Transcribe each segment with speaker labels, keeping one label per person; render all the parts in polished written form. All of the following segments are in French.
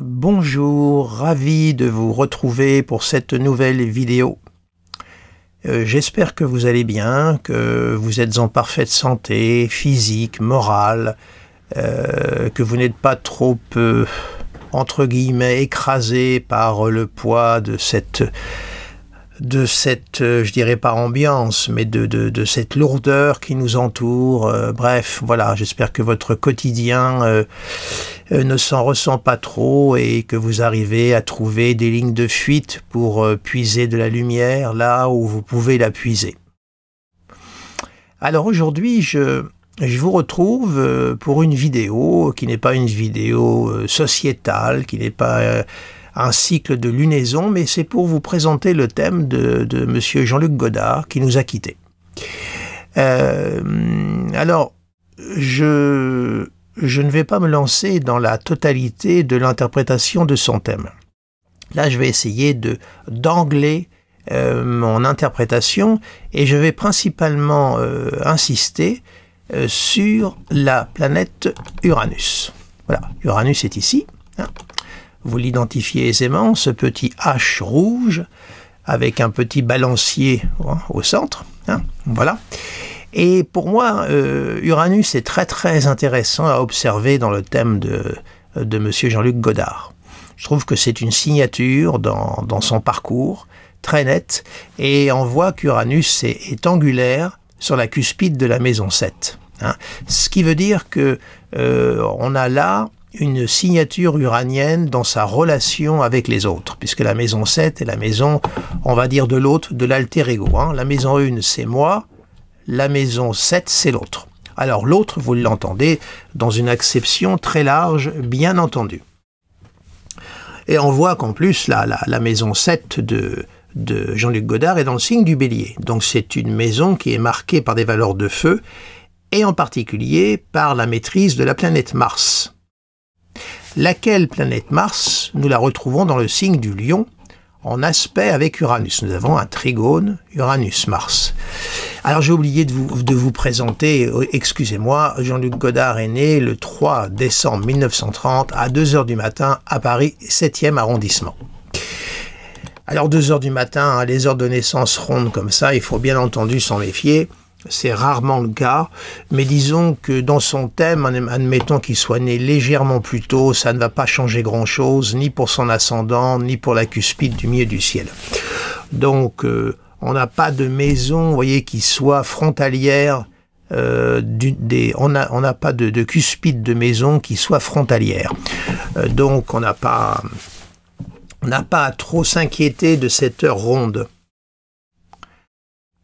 Speaker 1: Bonjour, ravi de vous retrouver pour cette nouvelle vidéo. J'espère que vous allez bien, que vous êtes en parfaite santé, physique, morale, que vous n'êtes pas trop, entre guillemets, écrasé par le poids de cette, je dirais pas ambiance, mais de cette lourdeur qui nous entoure. Bref, voilà, j'espère que votre quotidien ne s'en ressent pas trop et que vous arrivez à trouver des lignes de fuite pour puiser de la lumière là où vous pouvez la puiser. Alors aujourd'hui, je vous retrouve pour une vidéo qui n'est pas une vidéo sociétale, qui n'est pas un cycle de lunaison, mais c'est pour vous présenter le thème de monsieur Jean-Luc Godard qui nous a quittés. Alors, je ne vais pas me lancer dans la totalité de l'interprétation de son thème. Là, je vais essayer d'angler mon interprétation et je vais principalement insister sur la planète Uranus. Voilà, Uranus est ici. Hein. Vous l'identifiez aisément, ce petit H rouge avec un petit balancier au centre. Hein, voilà. Et pour moi, Uranus est très très intéressant à observer dans le thème de monsieur Jean-Luc Godard. Je trouve que c'est une signature dans son parcours, très nette, et on voit qu'Uranus est angulaire sur la cuspide de la maison 7. Hein, ce qui veut dire que on a là une signature uranienne dans sa relation avec les autres, puisque la maison 7 est la maison, on va dire, de l'autre, de l'alter ego. Hein. La maison 1, c'est moi, la maison 7, c'est l'autre. Alors l'autre, vous l'entendez dans une acception très large, bien entendu. Et on voit qu'en plus, la maison 7 de Jean-Luc Godard est dans le signe du Bélier. Donc c'est une maison qui est marquée par des valeurs de feu, et en particulier par la maîtrise de la planète Mars. Laquelle planète Mars, nous la retrouvons dans le signe du Lion, en aspect avec Uranus. Nous avons un trigone Uranus-Mars. Alors j'ai oublié de vous présenter, excusez-moi, Jean-Luc Godard est né le 3 décembre 1930 à 2 h du matin à Paris, 7e arrondissement. Alors 2 h du matin, hein, les heures de naissance rondes comme ça, il faut bien entendu s'en méfier. C'est rarement le cas, mais disons que dans son thème, admettons qu'il soit né légèrement plus tôt, ça ne va pas changer grand-chose, ni pour son ascendant, ni pour la cuspide du milieu du ciel. Donc, on n'a pas de maison, vous voyez, qui soit frontalière, on n'a pas de cuspide de maison qui soit frontalière. Donc, on n'a pas à trop s'inquiéter de cette heure ronde.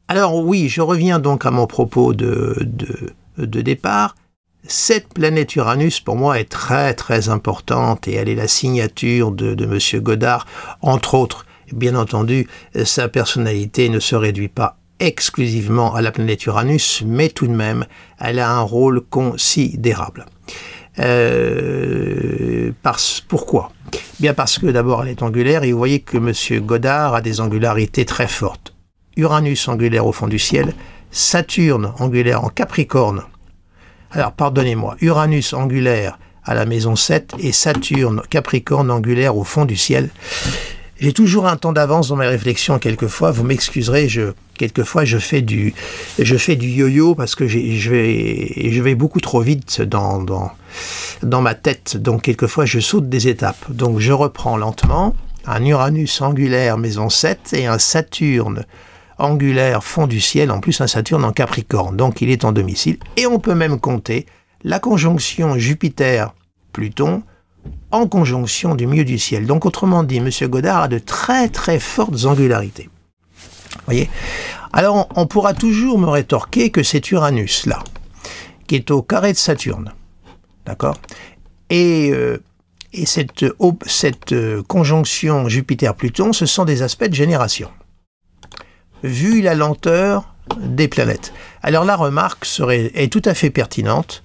Speaker 1: Alors oui, je reviens donc à mon propos de départ. Cette planète Uranus, pour moi, est très très importante et elle est la signature de monsieur Godard. Entre autres, bien entendu, sa personnalité ne se réduit pas exclusivement à la planète Uranus, mais tout de même, elle a un rôle considérable. Pourquoi ? Bien parce que d'abord, elle est angulaire et vous voyez que monsieur Godard a des angularités très fortes. Uranus angulaire au fond du ciel, Saturne angulaire en Capricorne. Alors, pardonnez-moi, Uranus angulaire à la maison 7 et Saturne Capricorne angulaire au fond du ciel. J'ai toujours un temps d'avance dans mes réflexions quelquefois, vous m'excuserez, quelquefois je fais du yo-yo parce que je vais beaucoup trop vite dans ma tête, donc quelquefois je saute des étapes. Donc je reprends lentement, un Uranus angulaire maison 7 et un Saturne angulaire fond du ciel, en plus un Saturne en Capricorne, donc il est en domicile. Et on peut même compter la conjonction Jupiter-Pluton en conjonction du milieu du ciel. Donc autrement dit, monsieur Godard a de très très fortes angularités. Voyez. Alors on pourra toujours me rétorquer que c'est Uranus là, qui est au carré de Saturne. D'accord ? Et cette conjonction Jupiter-Pluton, ce sont des aspects de génération. Vu la lenteur des planètes. Alors la remarque est tout à fait pertinente,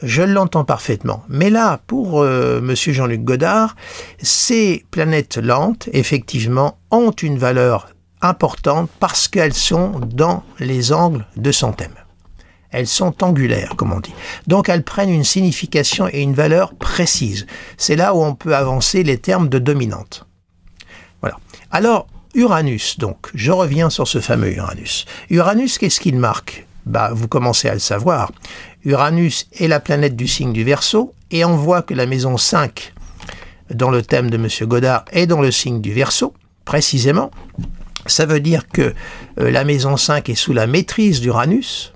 Speaker 1: je l'entends parfaitement. Mais là, pour monsieur Jean-Luc Godard, ces planètes lentes, effectivement, ont une valeur importante parce qu'elles sont dans les angles de son thème. elles sont angulaires, comme on dit. Donc elles prennent une signification et une valeur précise. C'est là où on peut avancer les termes de dominante. Voilà. Alors, Uranus, donc, je reviens sur ce fameux Uranus. Uranus, qu'est-ce qu'il marque? Vous commencez à le savoir. Uranus est la planète du signe du Verseau, et on voit que la maison 5, dans le thème de M. Godard, est dans le signe du Verseau, précisément. Ça veut dire que la maison 5 est sous la maîtrise d'Uranus,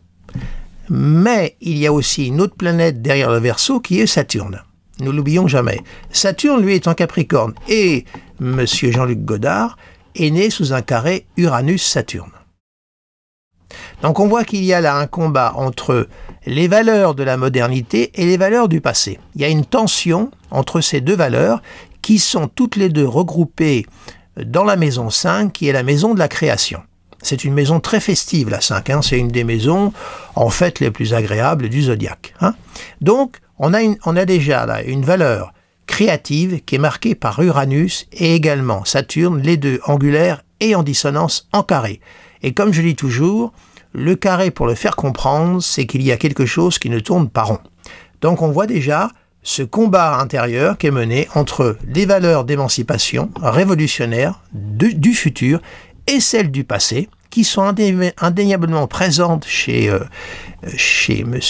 Speaker 1: mais il y a aussi une autre planète derrière le Verseau qui est Saturne. Nous l'oublions jamais. Saturne, lui, est en Capricorne, et M. Jean-Luc Godard est né sous un carré Uranus-Saturne. Donc on voit qu'il y a là un combat entre les valeurs de la modernité et les valeurs du passé. Il y a une tension entre ces deux valeurs qui sont toutes les deux regroupées dans la maison 5, qui est la maison de la création. C'est une maison très festive, la 5. C'est une des maisons, en fait, les plus agréables du zodiaque. Donc, on a déjà là une valeur créative qui est marquée par Uranus et également Saturne, les deux angulaires et en dissonance en carré. Et comme je dis toujours, le carré, pour le faire comprendre, c'est qu'il y a quelque chose qui ne tourne pas rond. Donc on voit déjà ce combat intérieur qui est mené entre les valeurs d'émancipation révolutionnaire du futur et celles du passé, qui sont indéniablement présentes chez M.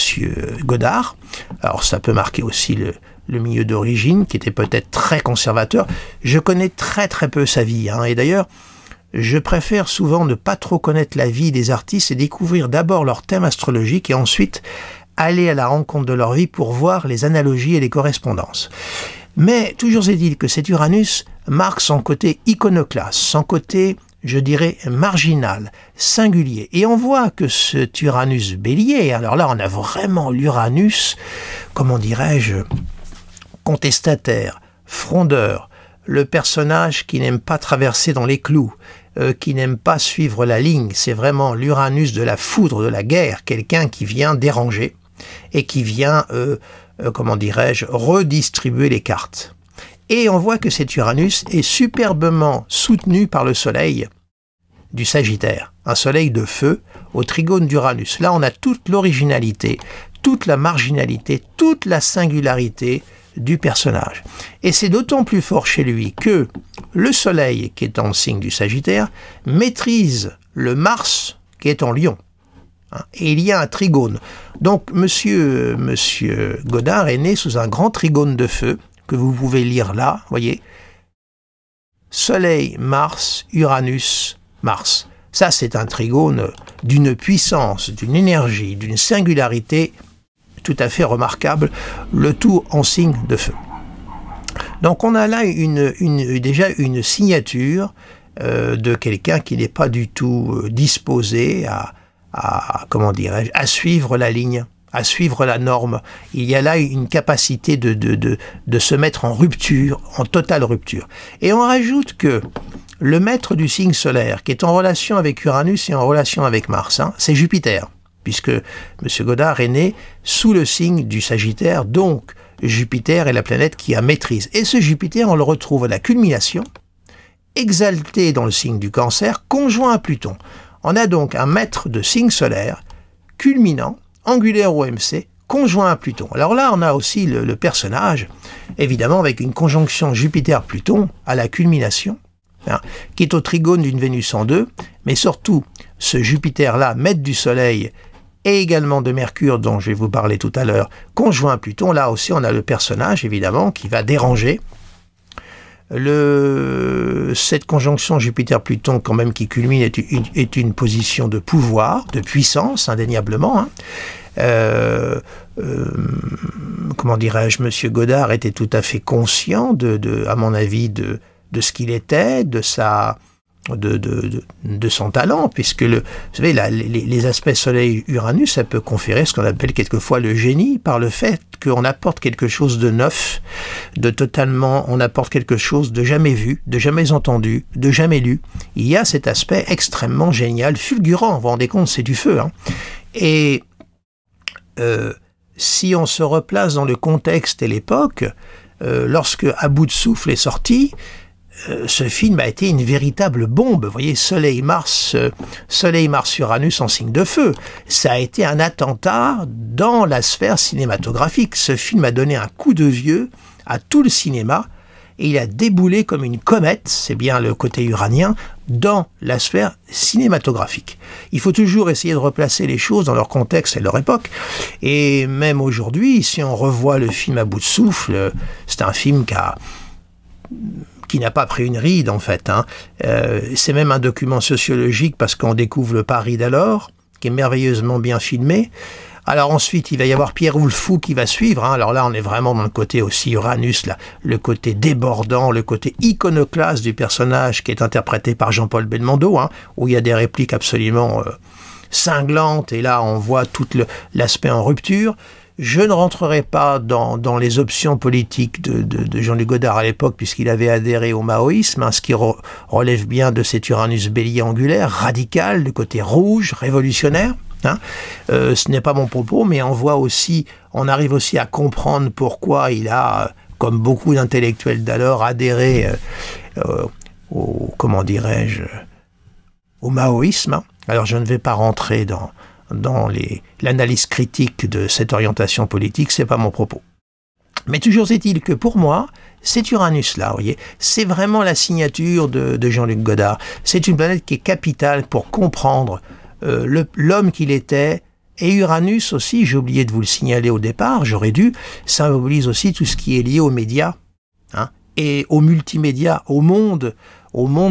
Speaker 1: Godard. Alors ça peut marquer aussi le milieu d'origine, qui était peut-être très conservateur. Je connais très peu sa vie, et d'ailleurs, je préfère souvent ne pas trop connaître la vie des artistes et découvrir d'abord leur thème astrologique et ensuite aller à la rencontre de leur vie pour voir les analogies et les correspondances. Mais toujours est-il que cet Uranus marque son côté iconoclaste, son côté, je dirais, marginal, singulier. Et on voit que cet Uranus bélier, alors là on a vraiment l'Uranus, comment dirais-je, contestataire, frondeur, le personnage qui n'aime pas traverser dans les clous, qui n'aime pas suivre la ligne, c'est vraiment l'Uranus de la foudre, de la guerre, quelqu'un qui vient déranger et qui vient, comment dirais-je, redistribuer les cartes. Et on voit que cet Uranus est superbement soutenu par le soleil du Sagittaire, un soleil de feu au trigone d'Uranus. Là, on a toute l'originalité, toute la marginalité, toute la singularité du personnage. Et c'est d'autant plus fort chez lui que le soleil, qui est en signe du Sagittaire, maîtrise le Mars, qui est en Lion. Et il y a un trigone. Donc, monsieur Godard est né sous un grand trigone de feu, que vous pouvez lire là, voyez. Soleil, Mars, Uranus, Mars. Ça, c'est un trigone d'une puissance, d'une énergie, d'une singularité tout à fait remarquable, le tout en signe de feu. Donc on a là déjà une signature de quelqu'un qui n'est pas du tout disposé comment dirais-je, à suivre la ligne, à suivre la norme. Il y a là une capacité de se mettre en rupture, en totale rupture. Et on rajoute que le maître du signe solaire, qui est en relation avec Uranus et en relation avec Mars, c'est Jupiter, puisque M. Godard est né sous le signe du Sagittaire, donc Jupiter est la planète qui a maîtrise. Et ce Jupiter, on le retrouve à la culmination, exalté dans le signe du Cancer, conjoint à Pluton. On a donc un maître de signe solaire, culminant, angulaire au MC, conjoint à Pluton. Alors là, on a aussi le personnage, évidemment avec une conjonction Jupiter-Pluton à la culmination, qui est au trigone d'une Vénus en 2, mais surtout, ce Jupiter-là, maître du Soleil, et également de Mercure, dont je vais vous parler tout à l'heure, conjoint à Pluton. Là aussi, on a le personnage, évidemment, qui va déranger. Cette conjonction Jupiter-Pluton, quand même, qui culmine, est une position de pouvoir, de puissance, indéniablement. Comment dirais-je, M. Godard était tout à fait conscient, à mon avis, de ce qu'il était, de son talent, puisque vous savez, les aspects Soleil-Uranus, ça peut conférer ce qu'on appelle quelquefois le génie, par le fait qu'on apporte quelque chose de neuf, on apporte quelque chose de jamais vu, de jamais entendu, de jamais lu. Il y a cet aspect extrêmement génial, fulgurant, vous vous rendez compte, c'est du feu. Et si on se replace dans le contexte et l'époque, lorsque À bout de souffle est sorti, ce film a été une véritable bombe. Vous voyez, Soleil-Mars, Uranus en signe de feu. Ça a été un attentat dans la sphère cinématographique. Ce film a donné un coup de vieux à tout le cinéma et il a déboulé comme une comète, c'est bien le côté uranien, dans la sphère cinématographique. Il faut toujours essayer de replacer les choses dans leur contexte et leur époque. Et même aujourd'hui, si on revoit le film à bout de souffle, c'est un film qui n'a pas pris une ride en fait. C'est même un document sociologique parce qu'on découvre le Paris d'alors, qui est merveilleusement bien filmé. Alors ensuite, il va y avoir Pierrot le Fou qui va suivre. Alors là, on est vraiment dans le côté aussi Uranus, là, le côté débordant, le côté iconoclaste du personnage qui est interprété par Jean-Paul Belmondo, où il y a des répliques absolument cinglantes. Et là, on voit tout l'aspect en rupture. Je ne rentrerai pas dans les options politiques de Jean-Luc Godard à l'époque, puisqu'il avait adhéré au maoïsme, ce qui relève bien de cet Uranus bélier angulaire, radical, le côté rouge, révolutionnaire. Ce n'est pas mon propos, mais on arrive aussi à comprendre pourquoi il a, comme beaucoup d'intellectuels d'alors, adhéré au maoïsme. Alors je ne vais pas rentrer dans l'analyse critique de cette orientation politique, c'est pas mon propos. Mais toujours est-il que pour moi, cet Uranus-là, vous voyez, c'est vraiment la signature de Jean-Luc Godard. C'est une planète qui est capitale pour comprendre l'homme qu'il était. Et Uranus aussi, j'ai oublié de vous le signaler au départ, j'aurais dû, symbolise aussi tout ce qui est lié aux médias, et aux multimédia, au monde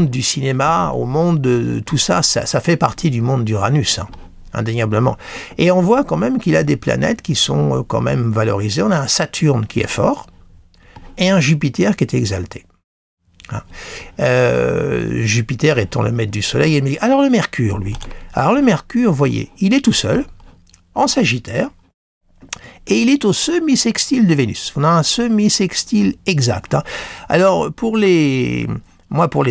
Speaker 1: du cinéma, au monde de tout ça, ça fait partie du monde d'Uranus, indéniablement. Et on voit quand même qu'il a des planètes qui sont quand même valorisées. On a un Saturne qui est fort, et un Jupiter qui est exalté. Jupiter étant le maître du Soleil. Alors le Mercure, lui. Alors le Mercure, vous voyez, il est tout seul, en Sagittaire, et il est au semi-sextile de Vénus. On a un semi-sextile exact. Alors pour les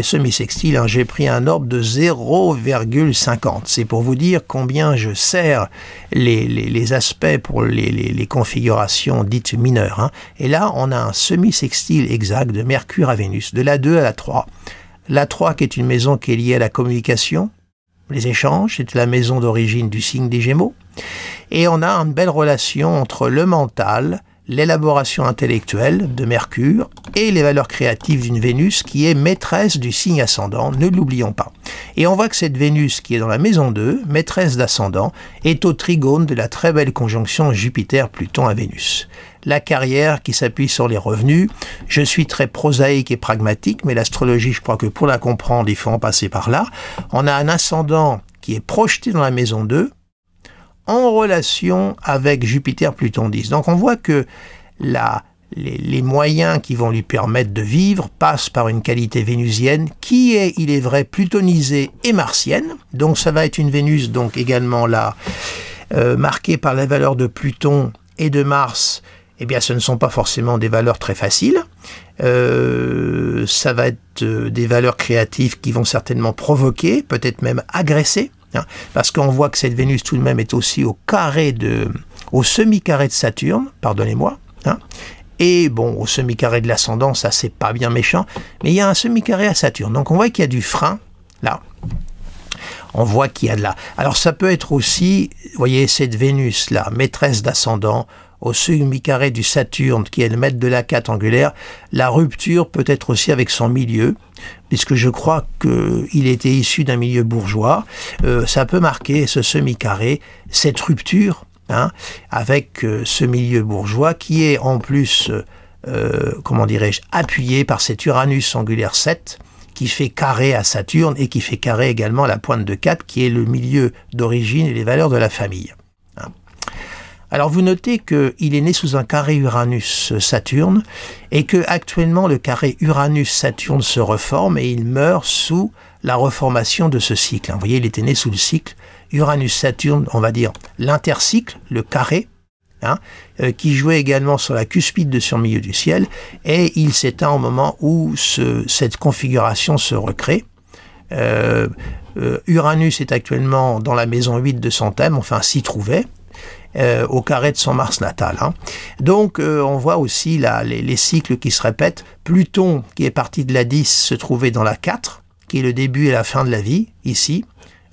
Speaker 1: semi-sextiles, j'ai pris un ordre de 0,50. C'est pour vous dire combien je sers les aspects pour les configurations dites mineures. Et là, on a un semi-sextile exact de Mercure à Vénus, de la 2 à la 3. La 3 qui est une maison qui est liée à la communication, les échanges, c'est la maison d'origine du signe des Gémeaux. Et on a une belle relation entre le mental, l'élaboration intellectuelle de Mercure et les valeurs créatives d'une Vénus qui est maîtresse du signe ascendant, ne l'oublions pas. Et on voit que cette Vénus qui est dans la maison 2, maîtresse d'ascendant, est au trigone de la très belle conjonction Jupiter-Pluton à Vénus. La carrière qui s'appuie sur les revenus, je suis très prosaïque et pragmatique, mais l'astrologie, je crois que pour la comprendre, il faut en passer par là. On a un ascendant qui est projeté dans la maison 2, en relation avec Jupiter-Pluton 10. Donc on voit que les moyens qui vont lui permettre de vivre passent par une qualité vénusienne qui est, il est vrai, plutonisée et martienne. Donc ça va être une Vénus donc également là, marquée par la valeur de Pluton et de Mars. Eh bien ce ne sont pas forcément des valeurs très faciles. Ça va être des valeurs créatives qui vont certainement provoquer, peut-être même agresser. Parce qu'on voit que cette Vénus tout de même est aussi au semi-carré de Saturne, pardonnez-moi, et bon, au semi-carré de l'ascendant, ça c'est pas bien méchant, mais il y a un semi-carré à Saturne, donc on voit qu'il y a du frein, là, on voit qu'il y a de là. Alors ça peut être aussi, vous voyez, cette Vénus-là, maîtresse d'ascendant, au semi-carré du Saturne, qui est le maître de la 4 angulaire, la rupture peut être aussi avec son milieu, puisque je crois qu'il était issu d'un milieu bourgeois. Ça peut marquer ce semi-carré, cette rupture, avec ce milieu bourgeois qui est en plus, appuyé par cet Uranus angulaire 7, qui fait carré à Saturne et qui fait carré également à la pointe de 4, qui est le milieu d'origine et les valeurs de la famille. Alors vous notez qu'il est né sous un carré Uranus-Saturne et que actuellement le carré Uranus-Saturne se reforme et il meurt sous la reformation de ce cycle. Vous voyez, il était né sous le cycle Uranus-Saturne, on va dire l'intercycle, le carré, qui jouait également sur la cuspide de son milieu du ciel, et il s'éteint au moment où cette configuration se recrée. Uranus est actuellement dans la maison 8 de son thème, enfin s'y trouvait. au carré de son Mars natal. Hein. Donc on voit aussi là, les cycles qui se répètent. Pluton, qui est parti de la 10, se trouvait dans la 4, qui est le début et la fin de la vie, ici.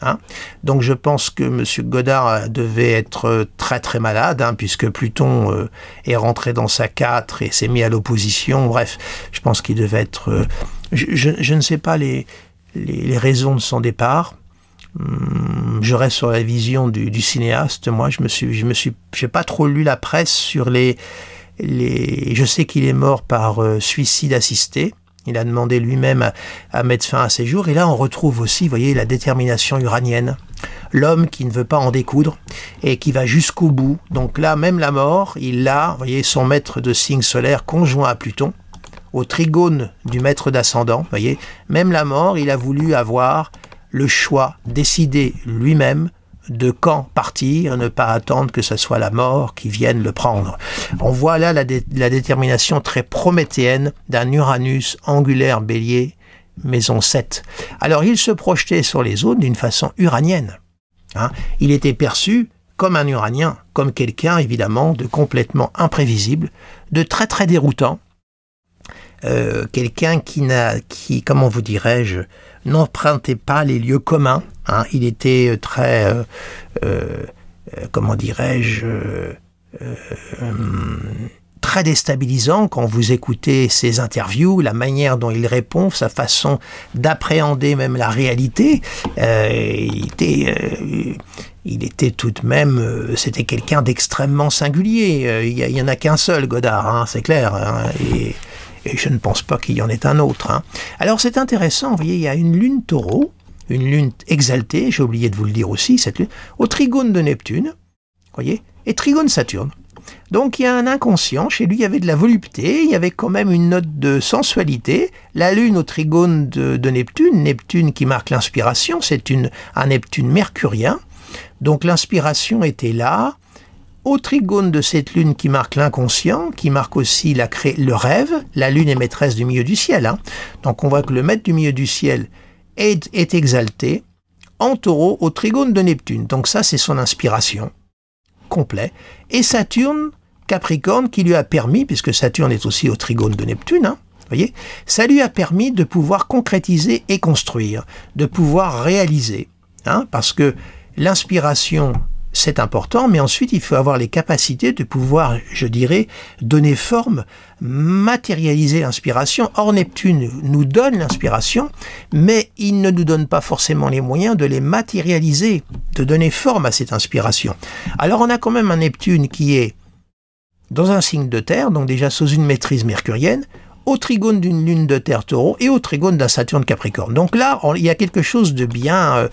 Speaker 1: Hein. Donc je pense que M. Godard devait être très très malade, hein, puisque Pluton est rentré dans sa 4 et s'est mis à l'opposition. Bref, je pense qu'il devait être... je ne sais pas les raisons de son départ. Je reste sur la vision du cinéaste. Moi, j'ai pas trop lu la presse sur je sais qu'il est mort par suicide assisté. Il a demandé lui-même à mettre fin à ses jours. Et là, on retrouve aussi, vous voyez, la détermination uranienne. L'homme qui ne veut pas en découdre et qui va jusqu'au bout. Donc là, même la mort, il a, vous voyez, son maître de signe solaire conjoint à Pluton, au trigone du maître d'ascendant. Vous voyez, même la mort, il a voulu avoir le choix, décider lui-même de quand partir, ne pas attendre que ce soit la mort qui vienne le prendre. On voit là la détermination très prométhéenne d'un Uranus angulaire bélier, maison 7. Alors il se projetait sur les autres d'une façon uranienne. Hein. Il était perçu comme un uranien, comme quelqu'un évidemment de complètement imprévisible, de très très déroutant, quelqu'un qui, comment vous dirais-je, n'empruntait pas les lieux communs. Hein. Il était très, comment dirais-je, très déstabilisant quand vous écoutez ses interviews, la manière dont il répond, sa façon d'appréhender même la réalité. Il était tout de même, c'était quelqu'un d'extrêmement singulier. Il y en a qu'un seul, Godard, hein, c'est clair. Hein, et je ne pense pas qu'il y en ait un autre. Hein. Alors c'est intéressant, vous voyez, il y a une lune taureau, une lune exaltée, j'ai oublié de vous le dire aussi, cette lune, au trigone de Neptune, voyez, et trigone Saturne. Donc il y a un inconscient, chez lui il y avait de la volupté, il y avait quand même une note de sensualité. La lune au trigone de Neptune, Neptune qui marque l'inspiration, c'est un Neptune mercurien, donc l'inspiration était là. Au trigone de cette lune qui marque l'inconscient, qui marque aussi le rêve, la lune est maîtresse du milieu du ciel. Hein. Donc on voit que le maître du milieu du ciel est exalté en taureau au trigone de Neptune. Donc ça c'est son inspiration complet. Et Saturne, Capricorne, qui lui a permis, puisque Saturne est aussi au trigone de Neptune, hein, voyez, ça lui a permis de pouvoir concrétiser et construire, de pouvoir réaliser. Hein, parce que l'inspiration, c'est important, mais ensuite il faut avoir les capacités de pouvoir, je dirais, donner forme, matérialiser l'inspiration. Or Neptune nous donne l'inspiration, mais il ne nous donne pas forcément les moyens de les matérialiser, de donner forme à cette inspiration. Alors on a quand même un Neptune qui est dans un signe de terre, donc déjà sous une maîtrise mercurienne, au trigone d'une lune de terre taureau et au trigone d'un Saturne Capricorne. Donc là, il y a quelque chose de bien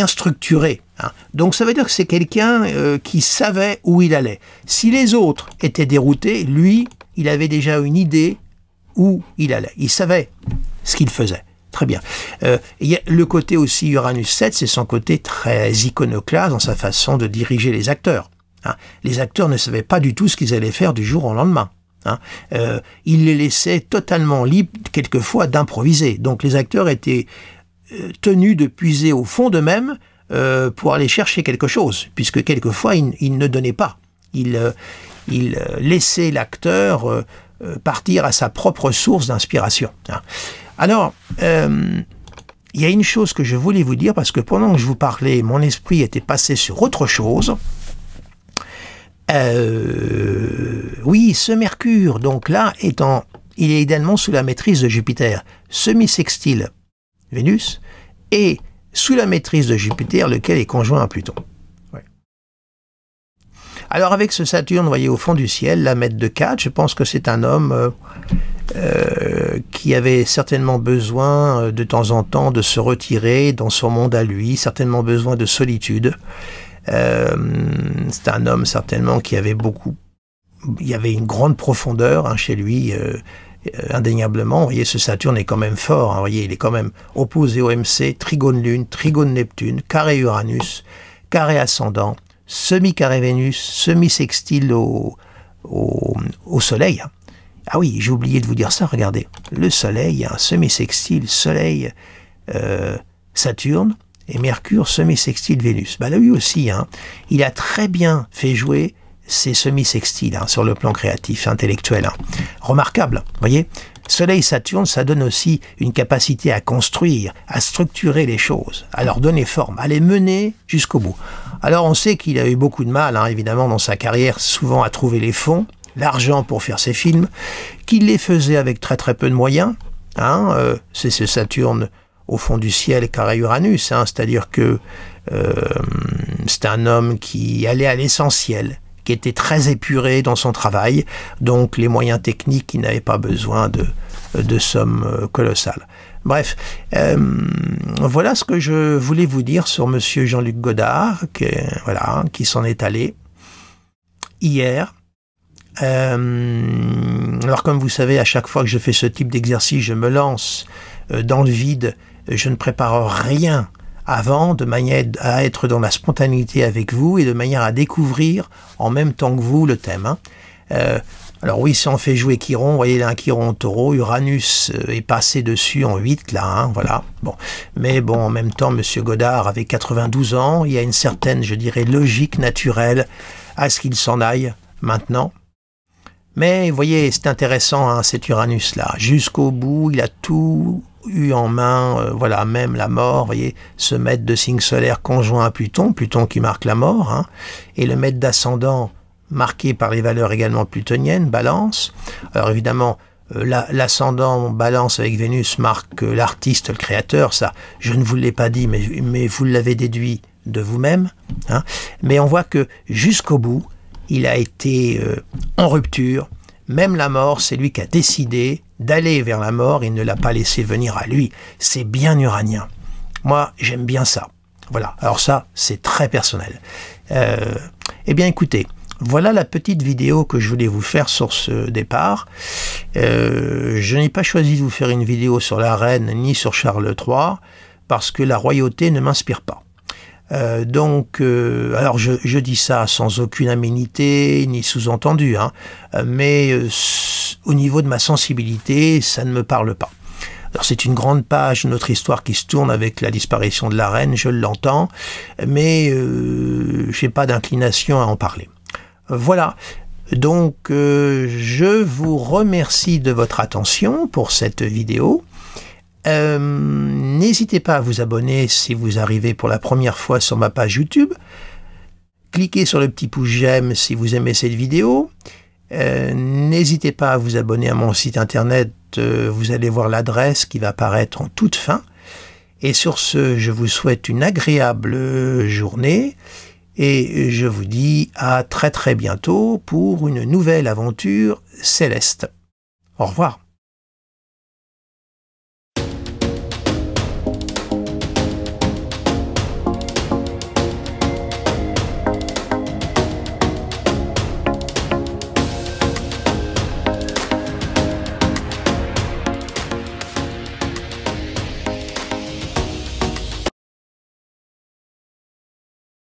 Speaker 1: structuré. Hein. Donc ça veut dire que c'est quelqu'un qui savait où il allait. Si les autres étaient déroutés, lui, il avait déjà une idée où il allait. Il savait ce qu'il faisait. Très bien. Il y a le côté aussi Uranus 7, c'est son côté très iconoclaste dans sa façon de diriger les acteurs. Hein. Les acteurs ne savaient pas du tout ce qu'ils allaient faire du jour au lendemain. Hein. Il les laissait totalement libres, quelquefois, d'improviser. Donc les acteurs étaient tenus de puiser au fond d'eux-mêmes pour aller chercher quelque chose, puisque quelquefois ils ne donnaient pas. Ils laissaient l'acteur partir à sa propre source d'inspiration. Hein. Alors, il y a une chose que je voulais vous dire, parce que pendant que je vous parlais, mon esprit était passé sur autre chose. Oui, ce Mercure, donc là, il est idéalement sous la maîtrise de Jupiter, semi-sextile Vénus, et sous la maîtrise de Jupiter, lequel est conjoint à Pluton. Ouais. Alors avec ce Saturne, vous voyez au fond du ciel, la maître de 4, je pense que c'est un homme qui avait certainement besoin de temps en temps de se retirer dans son monde à lui, certainement besoin de solitude. C'est un homme certainement qui avait il y avait une grande profondeur hein, chez lui, indéniablement. Vous voyez, ce Saturne est quand même fort. Hein, vous voyez, il est quand même opposé au MC, trigone Lune, trigone Neptune, carré Uranus, carré ascendant, semi-carré Vénus, semi-sextile au Soleil. Ah oui, j'ai oublié de vous dire ça, regardez. Le Soleil, un semi-sextile, Soleil, Saturne, et Mercure semi-sextile Vénus. Bah, lui aussi, hein, il a très bien fait jouer ces semi-sextiles hein, sur le plan créatif, intellectuel. Hein. Remarquable, voyez. Soleil-Saturne, ça donne aussi une capacité à construire, à structurer les choses, à leur donner forme, à les mener jusqu'au bout. Alors on sait qu'il a eu beaucoup de mal, hein, évidemment, dans sa carrière, souvent à trouver les fonds, l'argent pour faire ses films, qu'il les faisait avec très très peu de moyens. Hein, c'est ce Saturne au fond du ciel carré Uranus, hein, c'est-à-dire que c'est un homme qui allait à l'essentiel, qui était très épuré dans son travail, donc les moyens techniques, il n'avait pas besoin de sommes colossales. Bref, voilà ce que je voulais vous dire sur monsieur Jean-Luc Godard, qui s'en est allé hier. Alors comme vous savez, à chaque fois que je fais ce type d'exercice, je me lance dans le vide, je ne prépare rien avant, de manière à être dans la spontanéité avec vous et de manière à découvrir en même temps que vous le thème. Hein. Alors oui, si on fait jouer Chiron, vous voyez là un Chiron en taureau, Uranus est passé dessus en 8 là, hein, voilà. Bon. Mais bon, en même temps, monsieur Godard avait 92 ans, il y a une certaine, je dirais, logique naturelle à ce qu'il s'en aille maintenant. Mais vous voyez, c'est intéressant, hein, cet Uranus-là. Jusqu'au bout, il a tout eu en main, voilà, même la mort, vous voyez, ce maître de signe solaire conjoint à Pluton, Pluton qui marque la mort, hein, et le maître d'ascendant marqué par les valeurs également plutoniennes, Balance. Alors évidemment, l'ascendant Balance avec Vénus marque l'artiste, le créateur, ça, je ne vous l'ai pas dit, mais vous l'avez déduit de vous-même, hein. Mais on voit que jusqu'au bout, il a été en rupture. Même la mort, c'est lui qui a décidé d'aller vers la mort, il ne l'a pas laissé venir à lui. C'est bien uranien. Moi, j'aime bien ça. Voilà, alors ça, c'est très personnel. Eh bien, écoutez, voilà la petite vidéo que je voulais vous faire sur ce départ. Je n'ai pas choisi de vous faire une vidéo sur la reine ni sur Charles III, parce que la royauté ne m'inspire pas. Alors je dis ça sans aucune aménité ni sous-entendu, hein, mais au niveau de ma sensibilité, ça ne me parle pas. Alors c'est une grande page de notre histoire qui se tourne avec la disparition de la reine, je l'entends, mais j'ai pas d'inclination à en parler. Voilà. Donc je vous remercie de votre attention pour cette vidéo. N'hésitez pas à vous abonner si vous arrivez pour la première fois sur ma page YouTube. Cliquez sur le petit pouce j'aime si vous aimez cette vidéo. N'hésitez pas à vous abonner à mon site internet. Vous allez voir l'adresse qui va apparaître en toute fin. Et sur ce, je vous souhaite une agréable journée. Et je vous dis à très très bientôt pour une nouvelle aventure céleste. Au revoir.